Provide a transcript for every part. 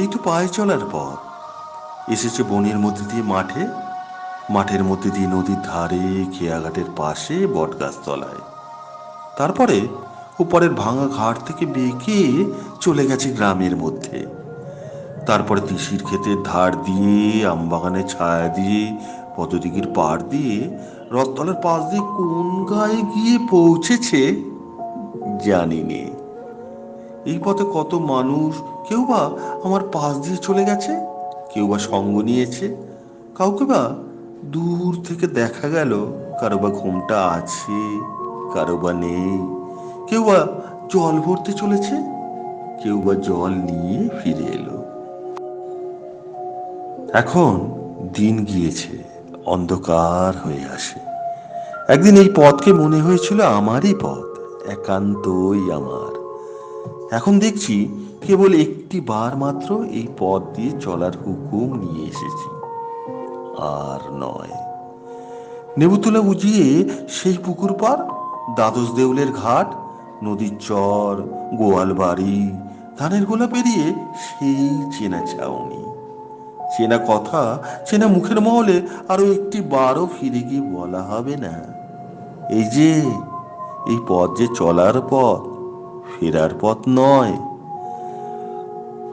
এই তো পায়ে চলার পথ। এসেছে বনের মধ্যে দিয়ে মাঠে, মাঠের মধ্যে দিয়ে নদীর ধারে, খেয়াঘাটের পাশে, বটগাছ তলায়। তারপরে উপরের ভাঙা ঘাট থেকে বেঁকে চলে গেছে গ্রামের মধ্যে। তারপরে তিসির ক্ষেতের ধার দিয়ে, আমবাগানের ছায়া দিয়ে, পদদিঘির পাড় দিয়ে, রথতলার পাশ দিয়ে কোন গায়ে গিয়ে পৌঁছেছে জানি নে। এই পথে কত মানুষ, কেউ বা আমার পাশ দিয়ে চলে গেছে, কেউ বা সঙ্গ নিয়েছে, কাউকে বা দূর থেকে দেখা গেল, কারো বা ঘুমটা আছে, কারো বা নেই, কেউ বা জল ভরতে চলেছে, কেউ বা জল নিয়ে ফিরে এলো। এখন দিন গিয়েছে, অন্ধকার হয়ে আসে। একদিন এই পথকে মনে হয়েছিল আমারই পথ, একান্তই আমার। এখন দেখছি কেবল একটি বার মাত্র এই পথ দিয়ে চলার হুকুম নিয়ে এসেছি, আর নয়। নেবুতলা বুঝিয়ে সেই পুকুর পার, দ্বাদশ দেউলের ঘাট, নদীর চর, গোয়াল বাড়ি, ধানের গোলা পেরিয়ে সেই চেনা ছাউনি, চেনা কথা, চেনা মুখের মহলে আরো একটি বারও ফিরে গিয়ে বলা হবে না, এই যে এই পথ যে চলার পথ, ফেরার পথ নয়।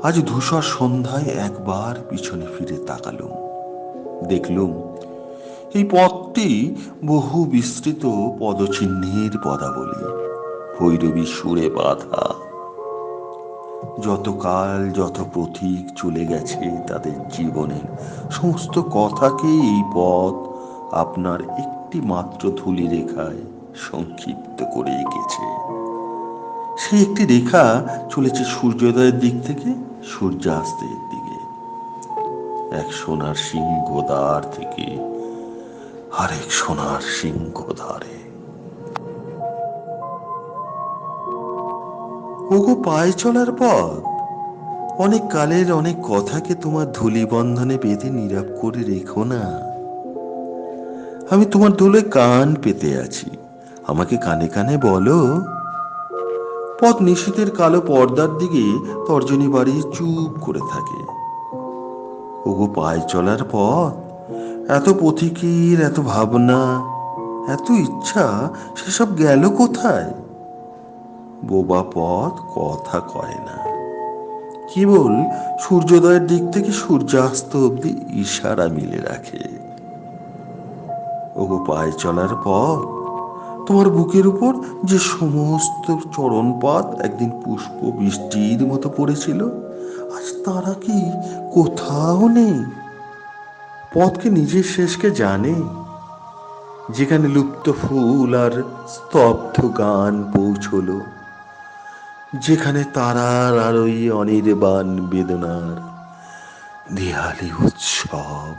আজ ধূসর সন্ধ্যায় একবার পিছনে ফিরে তাকালুম, দেখলুম এই পথটি বহু বিস্তৃত পদচিহ্নের পদাবলী, ভৈরবী সুরে বাঁধা। যত কাল, যত পথিক চলে গেছে তাদের জীবনের সমস্ত কথাকে এই পথ আপনার একটি মাত্র ধূলি রেখায় সংক্ষিপ্ত করে এঁকেছে। সেই একটি রেখা চলেছে সূর্যোদয়ের দিক থেকে সূর্যাস্তের দিকে, এক সোনার সিংহদ্বার থেকে আরেক সোনার সিংহদ্বারে। ওগো পায়ে চলার পথ, অনেক কালের অনেক কথাকে তোমার ধূলি বন্ধনে বেঁধে নীরব করে রেখো না। আমি তোমার ধুলোয় কান পেতে আছি, আমাকে কানে কানে বলো। পথ নিশীথের কালো পর্দার দিকে তর্জনী বাড়িয়ে চুপ করে থাকে। ওগো পায়ে চলার পথ, এত পথিকের এত ভাবনা, এত ইচ্ছা, সেসব গেল কোথায়? বোবা পথ কথা কয় না, কেবল সূর্যোদয়ের দিক থেকে সূর্যাস্ত অব্দি ইশারা মিলে রাখে। ওগো পায়ে চলার পথ, তোমার বুকের উপর যে সমস্ত চরণপাত একদিন পুষ্প বৃষ্টির মতো পড়েছিল, আজ তারা কি কোথাও নেই? পথকে নিজের শেষকে জানে, যেখানে লুপ্ত ফুল আর স্তব্ধ গান পৌঁছলো, যেখানে তারার আর ওই অনির্বাণ বেদনার দেয়ালি উৎসব।